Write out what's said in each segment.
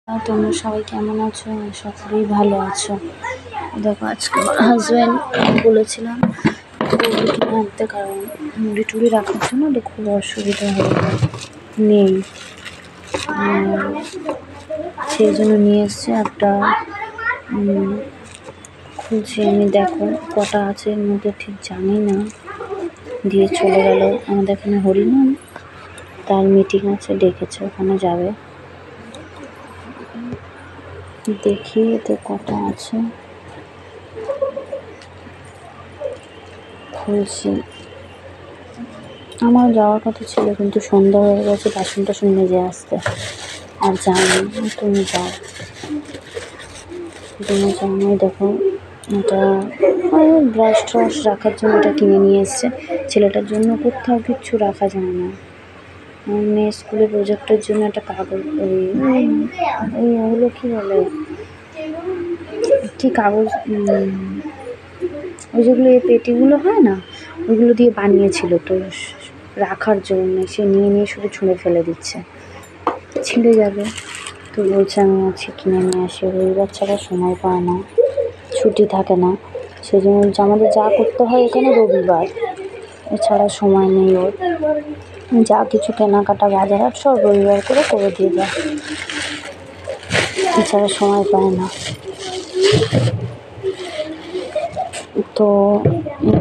তোমরা সবাই কেমন আছো? সকলেই ভালো আছো। দেখো আজকে হাজব্যান্ড বলেছিলাম কিনে আনতে, কারণ মুড়ি টুড়ি রাখার জন্য তো খুব অসুবিধা হয়ে যায়, নেই, সেই জন্য নিয়ে এসছে একটা। খুলছি আমি, দেখো কটা আছে এর মধ্যে ঠিক জানি না। দিয়ে চলে গেল আমাদের এখানে হরিনাম, তার মিটিং আছে, ডেকেছে, ওখানে যাবে। দেখি এতে কটা আছে, খুলছি। আমার যাওয়ার কথা ছিল, কিন্তু সন্ধ্যা হয়ে গেছে, বাসন টাসন মেজে আসতে, আর যাইনি। তুমি যাও, তুমি জানো। দেখো এটা ব্রাশ ট্রাশ রাখার জন্য এটা কিনে নিয়ে এসছে। ছেলেটার জন্য কোথাও কিচ্ছু রাখা যায় না। মেয়ে স্কুলে প্রজেক্টের জন্য একটা কাগজ, ওগুলো কী বলে, কি কাগজ, ওই যেগুলো এই পেটিগুলো হয় না, ওইগুলো দিয়ে বানিয়েছিল, তো রাখার জন্য সে নিয়ে শুধু ছুঁড়ে ফেলে দিচ্ছে, ছিঁড়ে যাবে। তো বলছে আমি আজকে কিনে নিয়ে আসি। রবিবার ছাড়া সময় পায় না, ছুটি থাকে না, সেই জন্য বলছে আমাদের যা করতে হয় এখানে রবিবার, এছাড়া সময় নেই ওর। যা কিছু কেনাকাটা বাজারহাট সব রবিবার করে দিয়ে যায়, এছাড়া সময় পায় না। তো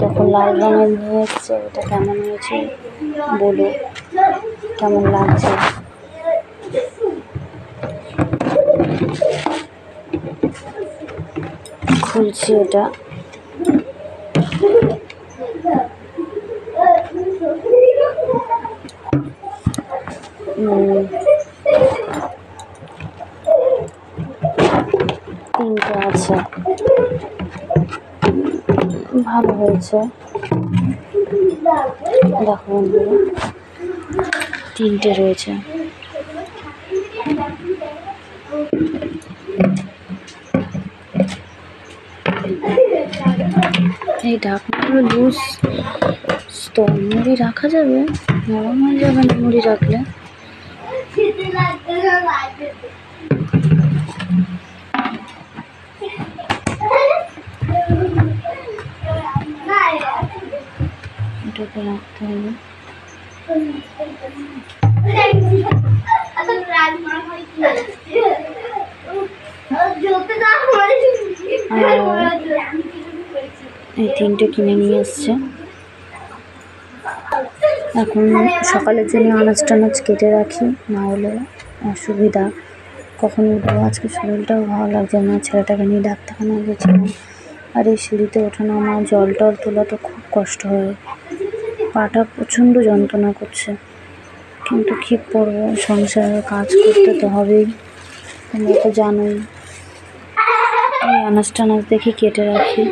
দেখো লাল রঙের নিয়ে এসছে, ওটা কেমন হয়েছে বলো, কেমন লাগছে। খুলছি এটা, তিনটে আছে, ভালো হয়েছে। দেখো বন্ধুরা, তিনটে রয়েছে। এই ঢাকনাগুলো লুজ, তো মুড়ি রাখা যাবে, নরম হয়ে যাবে না মুড়ি রাখলে। এটাকে রাখতে হবে। এই তিনটে কিনে নিয়ে এসছে। এখন সকালের জন্য আনাজ টানাজ কেটে রাখি, না হলে অসুবিধা, কখন উঠবো। আজকে শরীরটাও ভালো লাগছে না, ছেলেটাকে নিয়ে ডাক্তারখানায় গেছিলাম। আর এই সিঁড়িতে ওঠানো, আমার জল টল তোলা তো খুব কষ্ট হয়, পাটা প্রচণ্ড যন্ত্রণা করছে, কিন্তু কী করবো, সংসারের কাজ করতে তো হবেই, তোমরা তো জানোই। এই আনাজ টানাজ দেখি কেটে রাখি।